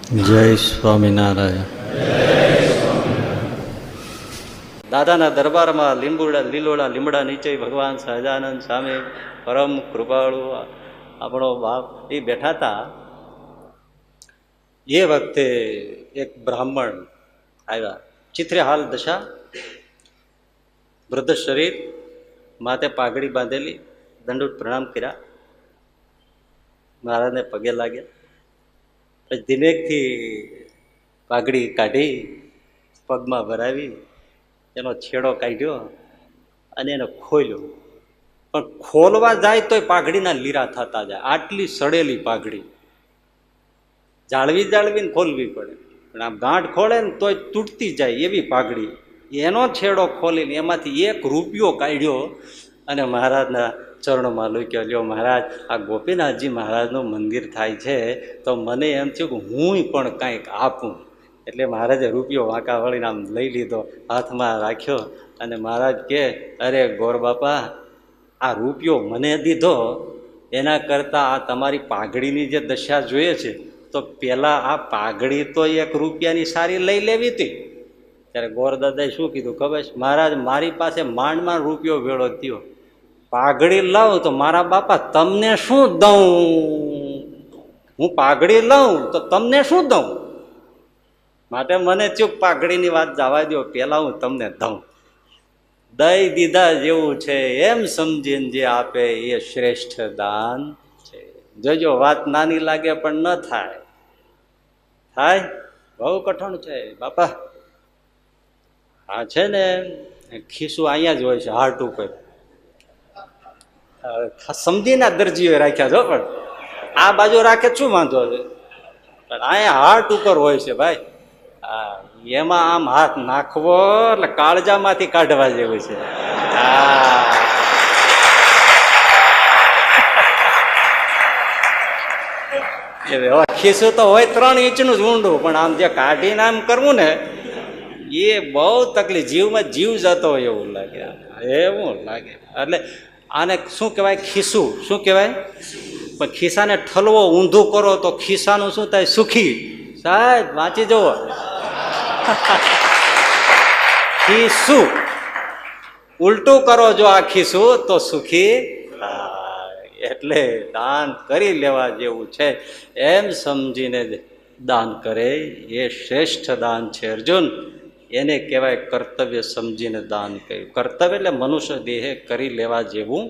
જય સ્વામિનારાયણ. દાદાના દરબારમાં લીલોડા લીમડા નીચે ભગવાન સહજાનંદ સ્વામી પરમ કૃપાળુ આપણો બાપ એ બેઠા હતા. એ વખતે એક બ્રાહ્મણ આવ્યા, ચિત્રે હાલ દશા, વૃદ્ધ શરીર, માથે પાઘડી બાંધેલી, દંડોત પ્રણામ કર્યા, મહારાજને પગે લાગ્યા. પછી ધીમેકથી પાઘડી કાઢી પગમાં ભરાવી એનો છેડો કાઢ્યો અને એને ખોલ્યો. પણ ખોલવા જાય તોય પાઘડીના લીરા થતા જાય. આટલી સડેલી પાઘડી જાળવીને ખોલવી પડે, પણ આમ ગાંઠ ખોલે ને તોય તૂટતી જાય એવી પાઘડી. એનો છેડો ખોલીને એમાંથી 1 રૂપિયો કાઢ્યો અને મહારાજના ચરણોમાં લૂક્યો. લ્યો મહારાજ, આ ગોપીનાથજી મહારાજનું મંદિર થાય છે તો મને એમ થયું કે હું પણ કાંઈક આપું. એટલે મહારાજે રૂપિયો વાંકા વળીને આમ લઈ લીધો, હાથમાં રાખ્યો અને મહારાજ કહે, અરે ગોર બાપા, આ રૂપિયો મને દીધો એના કરતાં આ તમારી પાઘડીની જે દશા જોઈએ છે તો પહેલાં આ પાઘડી તો 1 રૂપિયાની સારી લઈ લેવી હતી. ત્યારે ગોરદાદાએ શું કીધું ખબર છે? મહારાજ, મારી પાસે માંડ રૂપિયો વેળો થયો, પાઘડી લઉં તો મારા બાપા તમને શું દઉં? હું પાઘડી લઉં તો તમને શું દઉં? માટે મને ચૂક પાઘડીની વાત જવા દો, પેલા હું તમને દઉં. દઈ દીધા જેવું છે એમ સમજીને જે આપે એ શ્રેષ્ઠ દાન છે. જોજો, વાત નાની લાગે પણ ન થાય. થાય બહુ કઠણ છે બાપા. આ છે ને ખિસ્સું અહીંયા જ હોય છે, હાર્ટ ઉપર. સમજીને દરજીઓ રાખ્યા છો, પણ આ બાજુ રાખે શું વાંધો છે? પણ અહીંયા હાર્ટ ઉપર હોય છે ભાઈ. એમાં આમ હાથ નાખવો એટલે કાળજામાંથી કાઢવા જેવું છે. ખિસ્સું તો હોય 3 ઇંચનું જ ઊંડું, પણ આમ જે કાઢીને આમ કરવું ને એ બહુ તકલીફ, જીવમાં જીવ જતો હોય એવું લાગે, એવું લાગે. એટલે આને શું કહેવાય? ખિસ્સું. શું કહેવાય? પણ ખિસ્સાને ઠલવો, ઊંધું કરો તો ખિસ્સાનું શું થાય? સુખી. સાહેબ વાંચી જવો, ખિસ્સું ઉલટું કરો જો આ ખિસ્સું તો સુખી. એટલે દાન કરી લેવા જેવું છે એમ સમજીને દાન કરે એ શ્રેષ્ઠ દાન છે અર્જુન. એને કહેવાય કર્તવ્ય સમજીને દાન કર્યું. કર્તવ્ય એટલે મનુષ્ય દેહે કરી લેવા જેવું